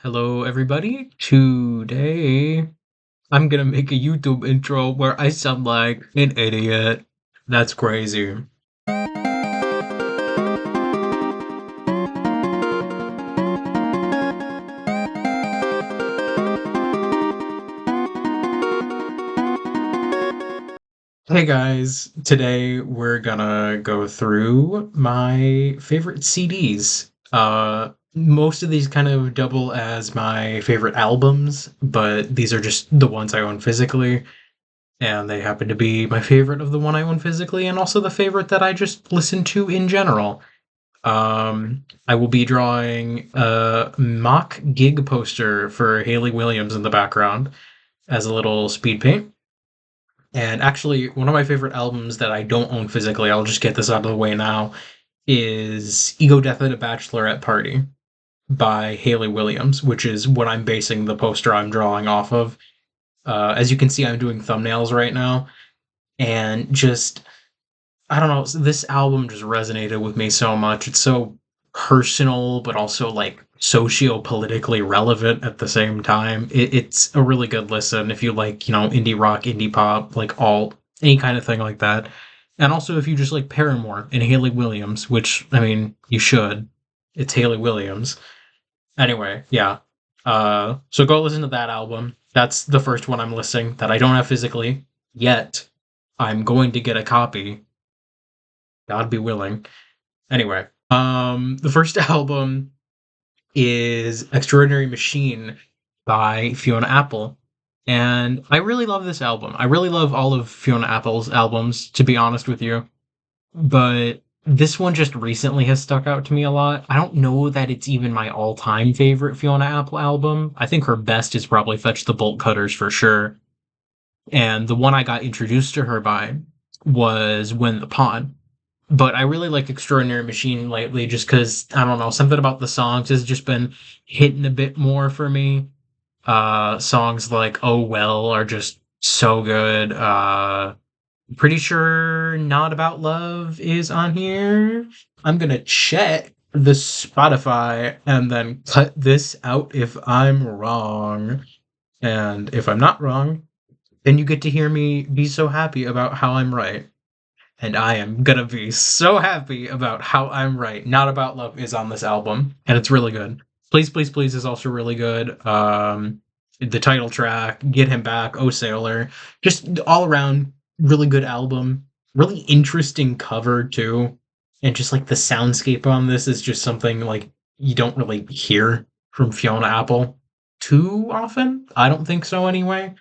Hello, everybody. Today, I'm gonna make a YouTube intro where I sound like an idiot. That's crazy. Hey guys, today we're gonna go through my favorite CDs. Most of these kind of double as my favorite albums, but these are just the ones I own physically. And they happen to be my favorite of the one I own physically, and also the favorite that I just listen to in general. I will be drawing a mock gig poster for Haley Williams in the background as a little speed paint. And actually, one of my favorite albums that I don't own physically, I'll just get this out of the way now, is Ego Death at a Bachelorette Party by Haley Williams, which is what I'm basing the poster I'm drawing off of. As you can see, I'm doing thumbnails right now, and just I don't know, this album just resonated with me so much. It's so personal, but also like socio-politically relevant at the same time. It's a really good listen if you like, indie rock, indie pop, like alt, any kind of thing like that. And also if you just like Paramore and Haley Williams, which I mean, you should. It's Haley Williams. Anyway, yeah. So go listen to that album. That's the first one I'm listing that I don't have physically yet. I'm going to get a copy, God be willing. Anyway, the first album is Extraordinary Machine by Fiona Apple. And I really love this album. I really love all of Fiona Apple's albums, to be honest with you. But this one just recently has stuck out to me a lot. I don't know that it's even my all time favorite Fiona Apple album. I think her best is probably Fetch the Bolt Cutters for sure. And the one I got introduced to her by was When the Pond. But I really like Extraordinary Machine lately just because, I don't know, something about the songs has just been hitting a bit more for me. Songs like Oh Well are just so good. Pretty sure Not About Love is on here. I'm gonna check the Spotify and then cut this out if I'm wrong. And if I'm not wrong, then you get to hear me be so happy about how I'm right. And I am gonna be so happy about how I'm right. Not About Love is on this album, and it's really good. Please, Please, Please is also really good. The title track, Get Him Back, Oh Sailor, just all around really good album. Really interesting cover too, and just like the soundscape on this is just something like you don't really hear from Fiona Apple too often. I don't think so anyway.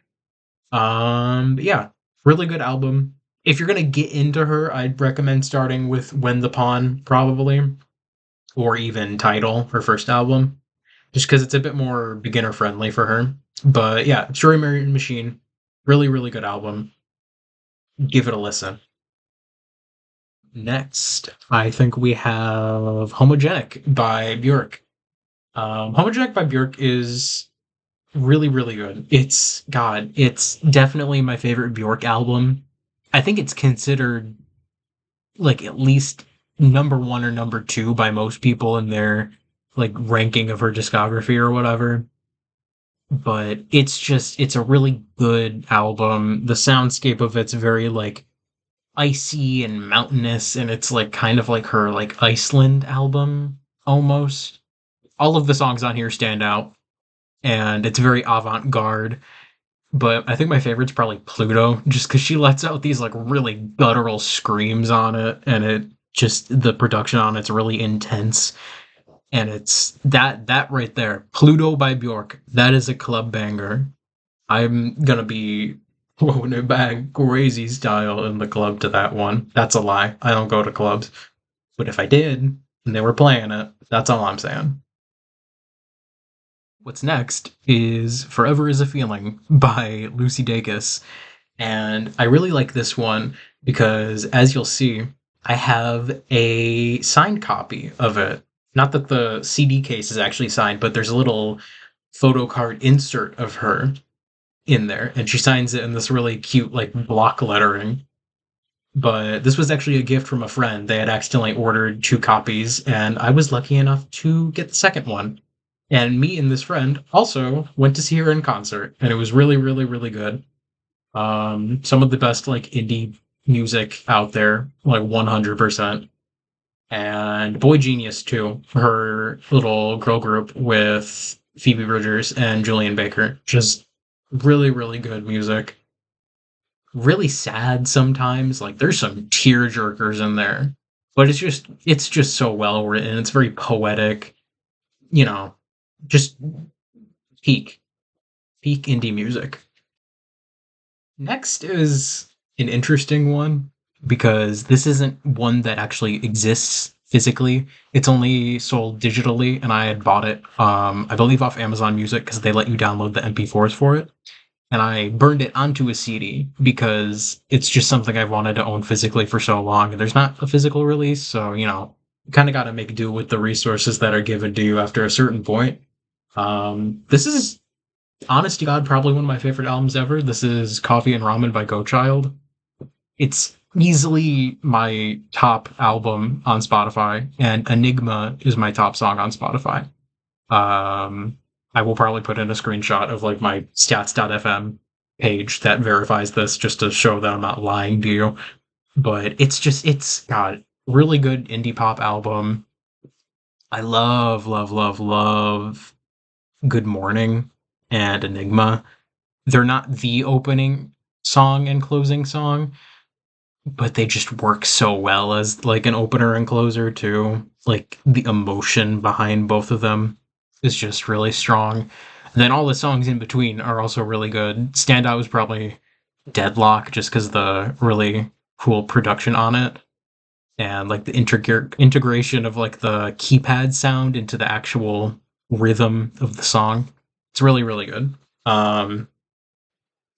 But yeah, really good album. If you're gonna get into her, I'd recommend starting with When the Pawn, probably, or even Title, her first album, just because it's a bit more beginner friendly for her. But yeah, Extraordinary Machine, really, really good album. Give it a listen. Next, I think we have Homogenic by Björk. Homogenic by Björk is really, really good. It's definitely my favorite Björk album. I think it's considered like at least number one or number two by most people in their like ranking of her discography or whatever. But it's a really good album. The soundscape of it's very like icy and mountainous, and it's like kind of like her like Iceland album almost. All of the songs on here stand out, and it's very avant-garde. But I think my favorite's probably Pluto, just because she lets out these like really guttural screams on it, and it just the production on it's really intense, and it's that right there, Pluto by Bjork. That is a club banger. I'm gonna be throwing it back crazy style in the club to that one. That's a lie. I don't go to clubs, but if I did and they were playing it, that's all I'm saying. What's next is Forever is a Feeling by Lucy Dacus. And I really like this one because, as you'll see, I have a signed copy of it. Not that the CD case is actually signed, but there's a little photo card insert of her in there, and she signs it in this really cute, like, block lettering. But this was actually a gift from a friend. They had accidentally ordered two copies, and I was lucky enough to get the second one. And me and this friend also went to see her in concert, and it was really, really, really good. Some of the best like indie music out there, like 100%. And Boy Genius too, her little girl group with Phoebe Bridgers and Julian Baker. Just really, really good music. Really sad sometimes. Like there's some tear jerkers in there, but it's just so well written. It's very poetic. You know, just peak peak indie music. Next is an interesting one because this isn't one that actually exists physically. It's only sold digitally, and I had bought it, I believe, off Amazon Music because they let you download the MP4s for it. And I burned it onto a CD because it's just something I've wanted to own physically for so long. And there's not a physical release, so you kind of got to make do with the resources that are given to you after a certain point. This is honest to God, probably one of my favorite albums ever. This is Coffee and Ramen by Go Child. It's easily my top album on Spotify, and Enigma is my top song on Spotify. Um, I will probably put in a screenshot of like my stats.fm page that verifies this just to show that I'm not lying to you. But it's got really good indie pop album. I love, love, love, love Good Morning and Enigma. They're not the opening song and closing song, but they just work so well as like an opener and closer too. Like the emotion behind both of them is just really strong. And then all the songs in between are also really good. Standout was probably Deadlock just because the really cool production on it and like the integration of like the keypad sound into the actual rhythm of the song. It's really, really good. Um,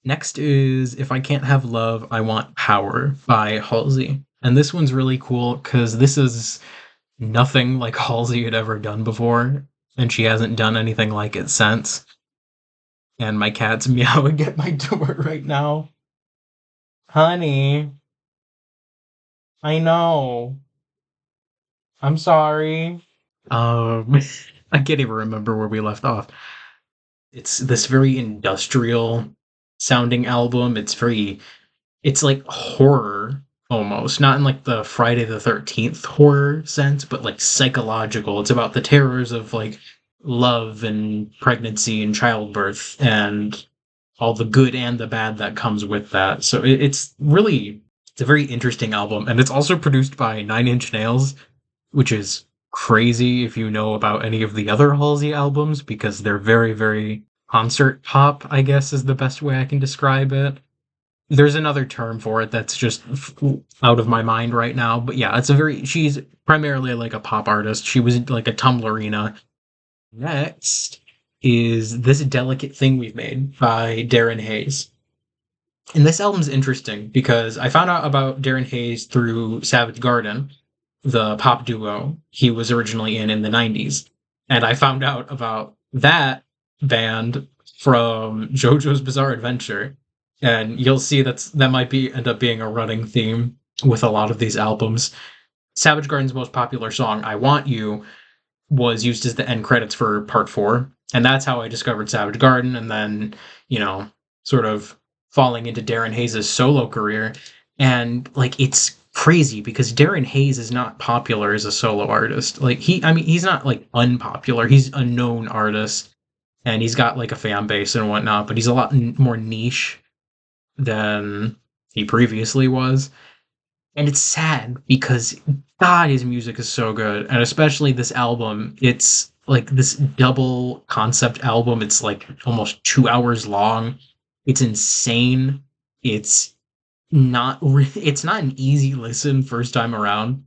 Next is If I Can't Have Love, I Want Power by Halsey. And this one's really cool because this is nothing like Halsey had ever done before, and she hasn't done anything like it since. And my cat's meowing at my door right now. Honey, I know. I'm sorry. Um, I can't even remember where we left off. It's this very industrial sounding album. It's like horror almost, not in like the Friday the 13th horror sense, but like psychological. It's about the terrors of like love and pregnancy and childbirth and all the good and the bad that comes with that. So it's a very interesting album, and it's also produced by Nine Inch Nails, which is crazy if you know about any of the other Halsey albums because they're very, very concert pop, I guess is the best way I can describe it. There's another term for it that's just out of my mind right now, but yeah, she's primarily like a pop artist. She was like a Tumblrina. Next is This Delicate Thing We've Made by Darren Hayes. And this album's interesting because I found out about Darren Hayes through Savage Garden, the pop duo he was originally in the 90s. And I found out about that band from JoJo's Bizarre Adventure. And you'll see that might be end up being a running theme with a lot of these albums. Savage Garden's most popular song, I Want You, was used as the end credits for part four. And that's how I discovered Savage Garden, and then, you know, sort of falling into Darren Hayes' solo career. And like it's crazy because Darren Hayes is not popular as a solo artist. Like he's not like unpopular. He's a known artist and he's got like a fan base and whatnot, but he's a lot more niche than he previously was. And it's sad because God, his music is so good, and especially this album. It's like this double concept album. It's like almost 2 hours long. It's insane. It's it's not an easy listen first time around,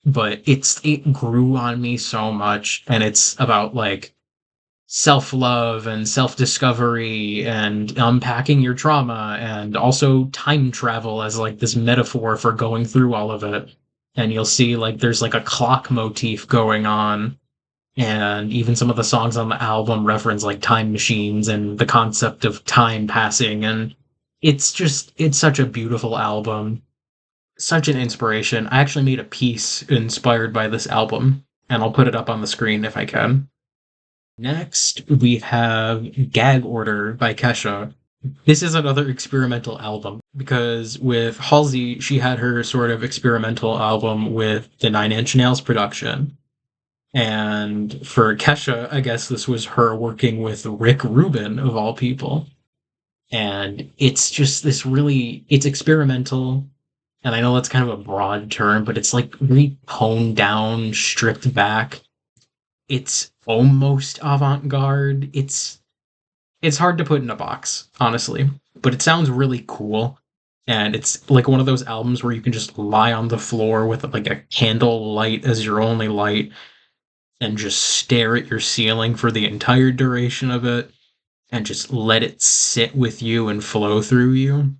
but it grew on me so much, and it's about like self-love and self-discovery and unpacking your trauma and also time travel as like this metaphor for going through all of it. And you'll see like there's like a clock motif going on, and even some of the songs on the album reference like time machines and the concept of time passing. And it's such a beautiful album, such an inspiration. I actually made a piece inspired by this album, and I'll put it up on the screen if I can. Next, we have Gag Order by Kesha. This is another experimental album because with Halsey, she had her sort of experimental album with the Nine Inch Nails production. And for Kesha, I guess this was her working with Rick Rubin, of all people. And it's just this really, it's experimental. And I know that's kind of a broad term, but it's like really toned down, stripped back. It's almost avant-garde. It's hard to put in a box, honestly, but it sounds really cool. And it's like one of those albums where you can just lie on the floor with like a candle light as your only light and just stare at your ceiling for the entire duration of it and just let it sit with you and flow through you.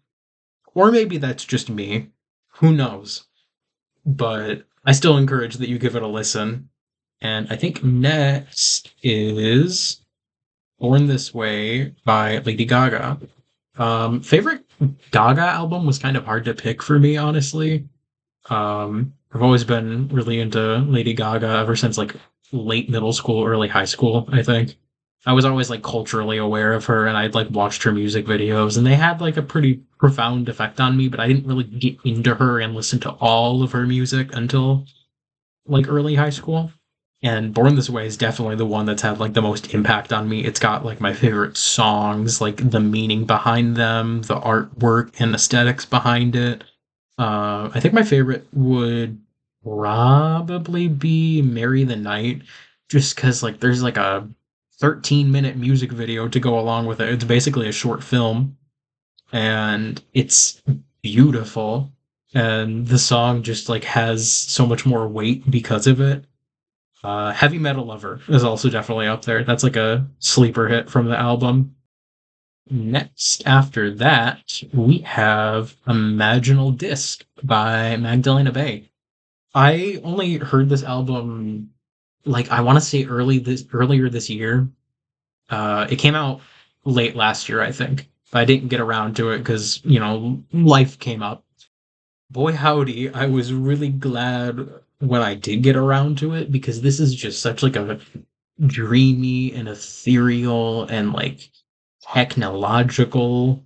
Or maybe that's just me. Who knows? But I still encourage that you give it a listen. And I think next is Born This Way by Lady Gaga. Favorite Gaga album was kind of hard to pick for me, honestly. I've always been really into Lady Gaga ever since like late middle school, early high school, I think. I was always like culturally aware of her and I'd like watched her music videos and they had like a pretty profound effect on me, but I didn't really get into her and listen to all of her music until like early high school. And Born This Way is definitely the one that's had like the most impact on me. It's got like my favorite songs, like the meaning behind them, the artwork and aesthetics behind it. I think my favorite would probably be Marry the Night, just because like there's like a 13-minute music video to go along with it. It's basically a short film, and it's beautiful. And the song just like has so much more weight because of it. Heavy Metal Lover is also definitely up there. That's like a sleeper hit from the album. Next, after that, we have Imaginal Disc by Magdalena Bay. I only heard this album like I want to say earlier this year. It came out late last year, I think. But I didn't get around to it because, life came up. Boy howdy, I was really glad when I did get around to it because this is just such like a dreamy and ethereal and like technological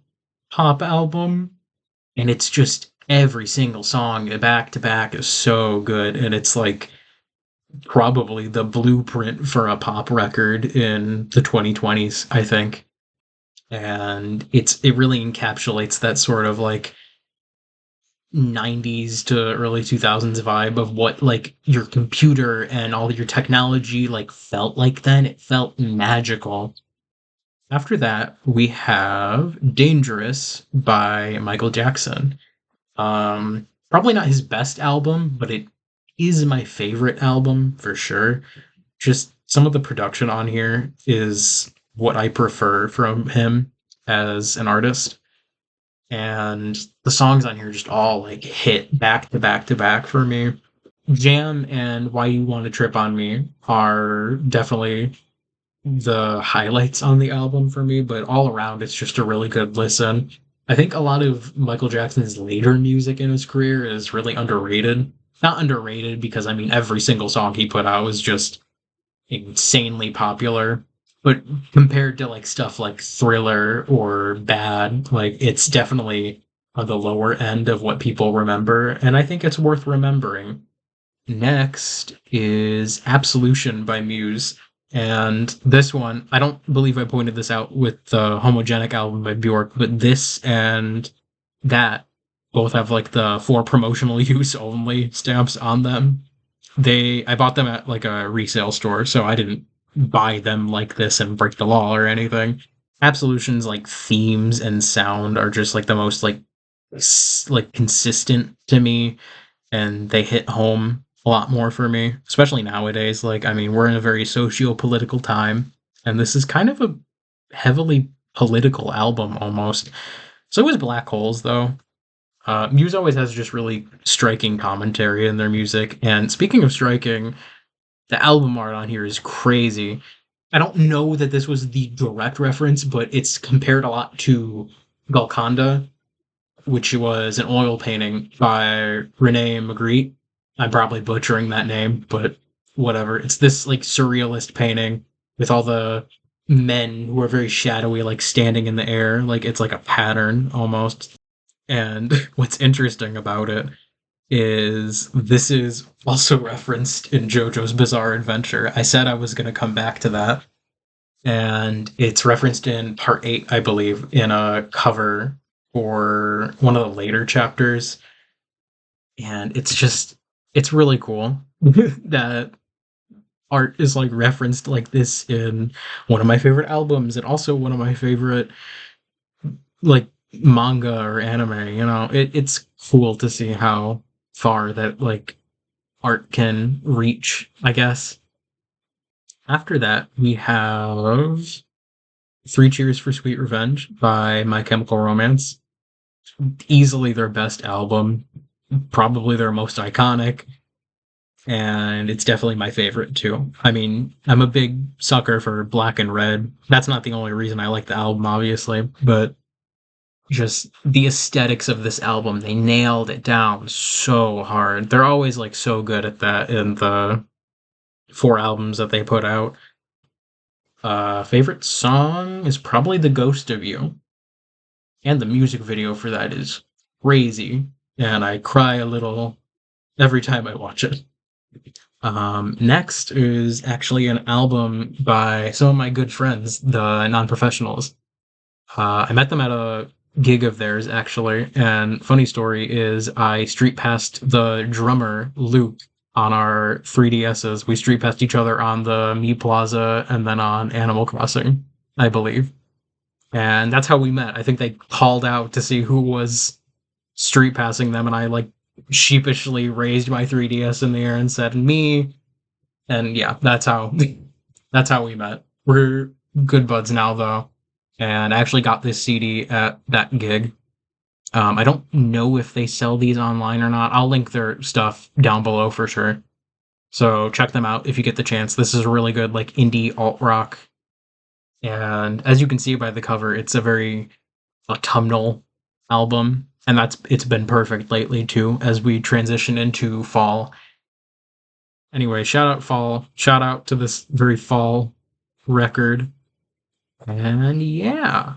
pop album, and it's just every single song back to back is so good, and it's like probably the blueprint for a pop record in the 2020s, I think. And it really encapsulates that sort of like 90s to early 2000s vibe of what like your computer and all your technology like felt like then. It felt magical. After that, we have Dangerous by Michael Jackson. Probably not his best album, but it is my favorite album for sure. Just some of the production on here is what I prefer from him as an artist. And the songs on here just all like hit back to back to back for me. Jam and Why You Want to Trip on Me are definitely the highlights on the album for me, but all around it's just a really good listen. I think a lot of Michael Jackson's later music in his career is really underrated. Not underrated because I mean every single song he put out was just insanely popular, but compared to like stuff like Thriller or Bad, like it's definitely on the lower end of what people remember, and I think it's worth remembering. Next is Absolution by Muse. And this one, I don't believe I pointed this out with the Homogenic album by Bjork, but this and that both have like the for promotional use only stamps on them. I bought them at like a resale store, so I didn't buy them like this and break the law or anything. Absolution's like themes and sound are just like the most like consistent to me, and they hit home a lot more for me, especially nowadays. Like, I mean, we're in a very socio-political time, and this is kind of a heavily political album almost. So is Black Holes, though. Muse always has just really striking commentary in their music, and speaking of striking, the album art on here is crazy. I don't know that this was the direct reference, but it's compared a lot to Golconda, which was an oil painting by Rene Magritte. I'm probably butchering that name, but whatever. It's this like surrealist painting with all the men who are very shadowy, like standing in the air, like it's like a pattern almost. And what's interesting about it is this is also referenced in JoJo's Bizarre Adventure. I said I was going to come back to that, and it's referenced in part 8, I believe, in a cover for one of the later chapters. And it's really cool that art is like referenced like this in one of my favorite albums and also one of my favorite like manga or anime. It's cool to see how far that like art can reach, I guess. After that, we have Three Cheers for Sweet Revenge by My Chemical Romance. Easily their best album, probably their most iconic, and it's definitely my favorite too. I mean, I'm a big sucker for Black and Red. That's not the only reason I like the album, obviously, but just the aesthetics of this album, they nailed it down so hard. They're always like so good at that in the 4 albums that they put out. Favorite song is probably The Ghost of You, and the music video for that is crazy, and I cry a little every time I watch it. Next is actually an album by some of my good friends, the Non-Professionals. I met them at a gig of theirs, actually, and funny story is I street passed the drummer, Luke, on our 3DSs. We street passed each other on the Me Plaza and then on Animal Crossing, I believe. And that's how we met. I think they called out to see who was street passing them, and I like sheepishly raised my 3DS in the air and said me. And yeah, that's how that's how we met. We're good buds now though. And I actually got this CD at that gig. I don't know if they sell these online or not. I'll link their stuff down below for sure. So check them out if you get the chance. This is really good, like indie alt rock. And as you can see by the cover, it's a very autumnal album, and it's been perfect lately too as we transition into fall. Anyway, shout out fall. Shout out to this very fall record. And yeah.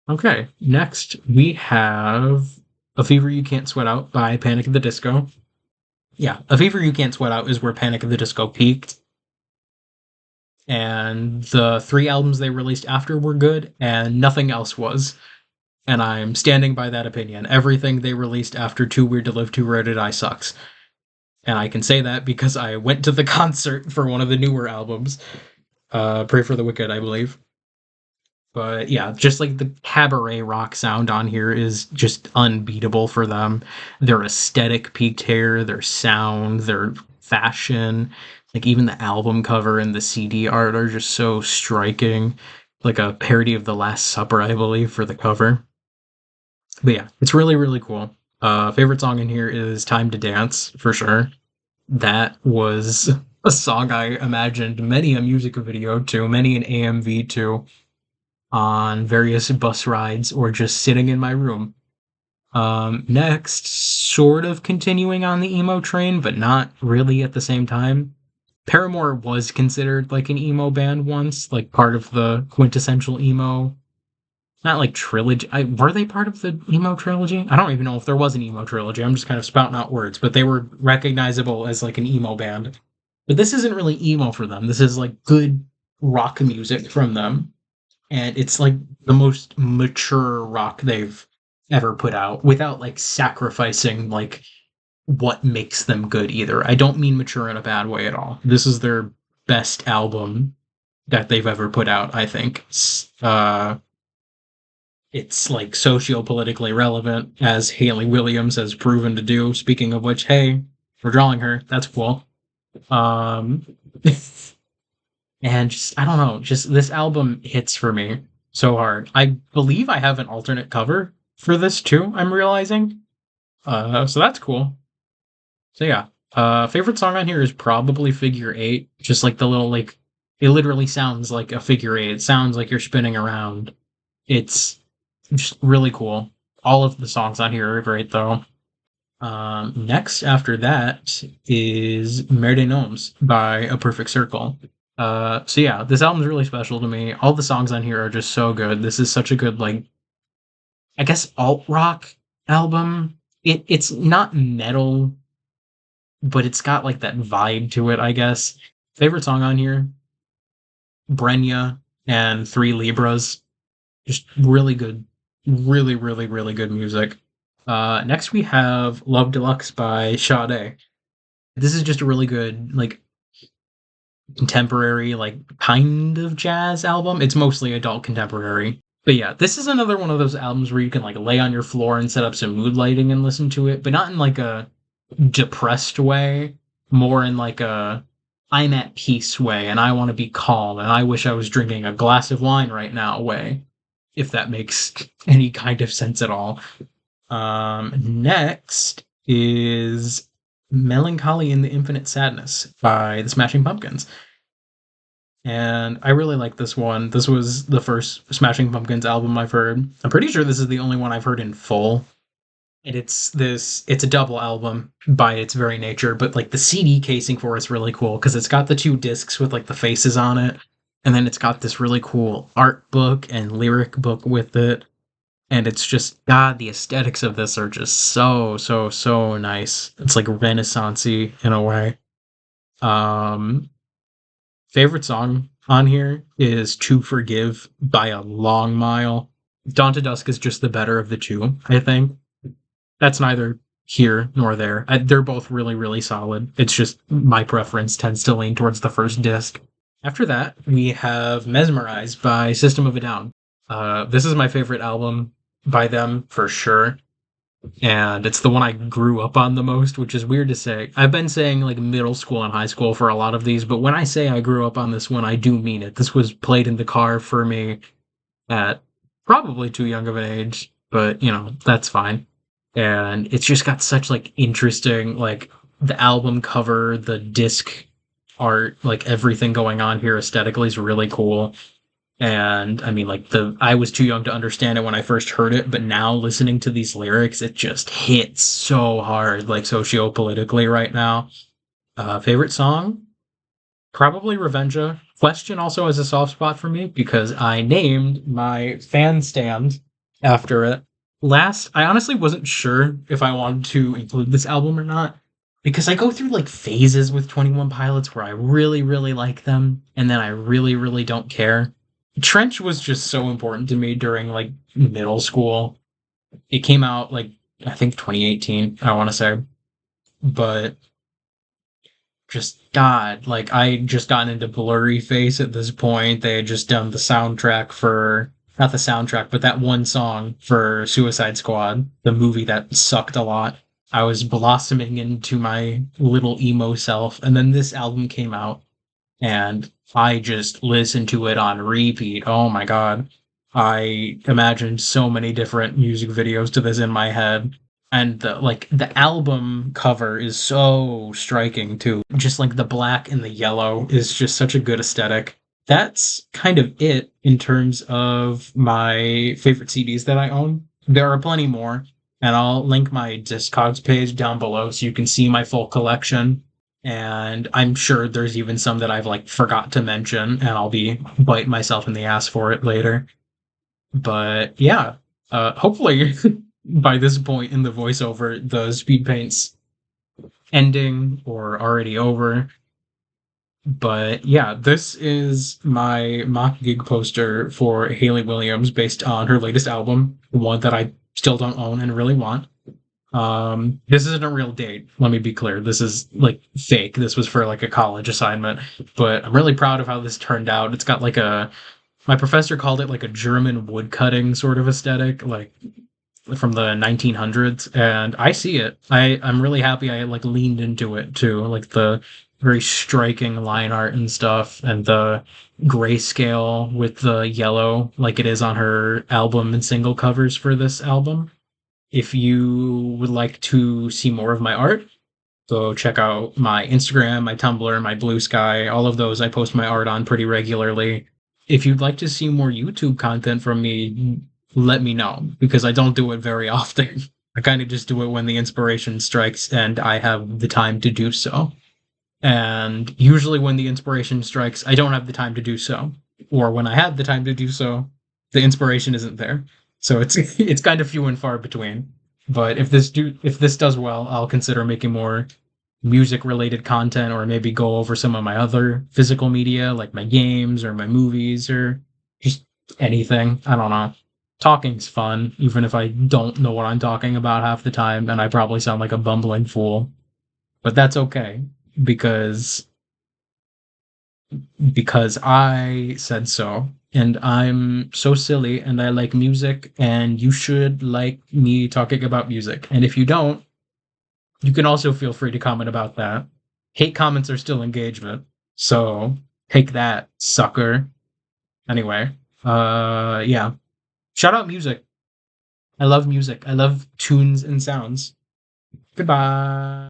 Okay, next we have A Fever You Can't Sweat Out by Panic at the Disco. Yeah, A Fever You Can't Sweat Out is where Panic at the Disco peaked. And the 3 albums they released after were good, and nothing else was. And I'm standing by that opinion. Everything they released after Too Weird to Live, Too Rare to Die sucks. And I can say that because I went to the concert for one of the newer albums. Pray for the Wicked, I believe. But yeah, just like the cabaret rock sound on here is just unbeatable for them. Their aesthetic peaked here, their sound, their fashion, like even the album cover and the CD art are just so striking. Like a parody of The Last Supper, I believe, for the cover. But yeah, it's really, really cool. Favorite song in here is Time to Dance, for sure. That was a song I imagined many a music video to, many an AMV to, on various bus rides or just sitting in my room. Next, sort of continuing on the emo train, but not really at the same time. Paramore was considered like an emo band once, like part of the quintessential emo. Not like trilogy. Were they part of the emo trilogy? I don't even know if there was an emo trilogy. I'm just kind of spouting out words, but they were recognizable as like an emo band. But this isn't really emo for them. This is like good rock music from them. And it's like the most mature rock they've ever put out without like sacrificing like what makes them good either. I don't mean mature in a bad way at all. This is their best album that they've ever put out, I think. It's like socio-politically relevant, as Hayley Williams has proven to do. Speaking of which, hey, we're drawing her. That's cool. Um, and just I don't know, just this album hits for me so hard. I believe I have an alternate cover for this too. I'm realizing, so that's cool. So yeah, favorite song on here is probably Figure Eight. Just like the little like, it literally sounds like a figure eight. It sounds like you're spinning around. It's just really cool. All of the songs on here are great though. Next after that is Mer de Noms by A Perfect Circle. So yeah, this album's really special to me. All the songs on here are just so good. This is such a good, like, I guess alt rock album. It's not metal, but it's got like that vibe to it, I guess. Favorite song on here, Brenya and Three Libras. Just really good, really, really, really good music. Next we have Love Deluxe by Sade. This is just a really good, like, contemporary, like, kind of jazz album. It's mostly adult contemporary. But yeah, this is another one of those albums where you can like lay on your floor and set up some mood lighting and listen to it, but not in like a depressed way, more in like a I'm at peace way and I want to be calm and I wish I was drinking a glass of wine right now way, if that makes any kind of sense at all. Next is Melancholy in the Infinite Sadness by the Smashing Pumpkins. And I really like this one. This was the first Smashing Pumpkins album I've heard. I'm pretty sure this is the only one I've heard in full. And it's a double album by its very nature, but like the CD casing for it's really cool because it's got the two discs with like the faces on it. And then it's got this really cool art book and lyric book with it. And it's just, God, the aesthetics of this are just so, so, so nice. It's like Renaissance-y in a way. Um, Favorite song on here is To Forgive by a long mile. Dawn to Dusk is just the better of the two, I think. That's neither here nor there. They're both really, really solid. It's just my preference tends to lean towards the first disc. After that, we have Mesmerized by System of a Down. This is my favorite album by them for sure. And it's the one I grew up on the most, which is weird to say. I've been saying like middle school and high school for a lot of these, but when I say I grew up on this one, I do mean it. This was played in the car for me at probably too young of an age, but that's fine. And it's just got such like interesting, like, the album cover, the disc art, like everything going on here aesthetically is really cool. And I mean, like, the I was too young to understand it when I first heard it, but now listening to these lyrics, it just hits so hard, like socio-politically right now. Favorite song? Probably Revenja. Question also has a soft spot for me because I named my fan stand after it. Last, I honestly wasn't sure if I wanted to include this album or not because I go through like phases with 21 Pilots where I really, really like them and then I really, really don't care. Trench was just so important to me during like middle school. It came out like I think 2018, I want to say. But just God, like I just gotten into Blurry Face at this point. They had just done the soundtrack for not the soundtrack, but that one song for Suicide Squad, the movie that sucked a lot. I was blossoming into my little emo self, and then this album came out, and I just listened to it on repeat. Oh my God. I imagined so many different music videos to this in my head. And the album cover is so striking too. Just like the black and the yellow is just such a good aesthetic. That's kind of it in terms of my favorite CDs that I own. There are plenty more, and I'll link my Discogs page down below so you can see my full collection. And I'm sure there's even some that I've like forgot to mention, and I'll be biting myself in the ass for it later. But yeah, hopefully by this point in the voiceover, the speed paint's ending or already over. But yeah, this is my mock gig poster for Hayley Williams based on her latest album, the one that I still don't own and really want. This isn't a real date. Let me be clear. This is like fake. This was for like a college assignment, but I'm really proud of how this turned out. It's got like my professor called it like a German woodcutting sort of aesthetic, like from the 1900s, and I see it. I'm really happy I like leaned into it too, like the very striking line art and stuff, and the grayscale with the yellow, like it is on her album and single covers for this album. If you would like to see more of my art, go check out my Instagram, my Tumblr, my Blue Sky. All of those I post my art on pretty regularly. If you'd like to see more YouTube content from me, let me know because I don't do it very often. I kind of just do it when the inspiration strikes and I have the time to do so. And usually when the inspiration strikes, I don't have the time to do so. Or when I have the time to do so, the inspiration isn't there. So it's it's kind of few and far between. But if this does well, I'll consider making more music related content, or maybe go over some of my other physical media like my games or my movies or just anything. I don't know. Talking's fun, even if I don't know what I'm talking about half the time, and I probably sound like a bumbling fool. But that's okay because I said so. And I'm so silly and I like music, and you should like me talking about music. And if you don't, you can also feel free to comment about that. Hate comments are still engagement. So take that, sucker. Anyway, yeah. Shout out music. I love music. I love tunes and sounds. Goodbye.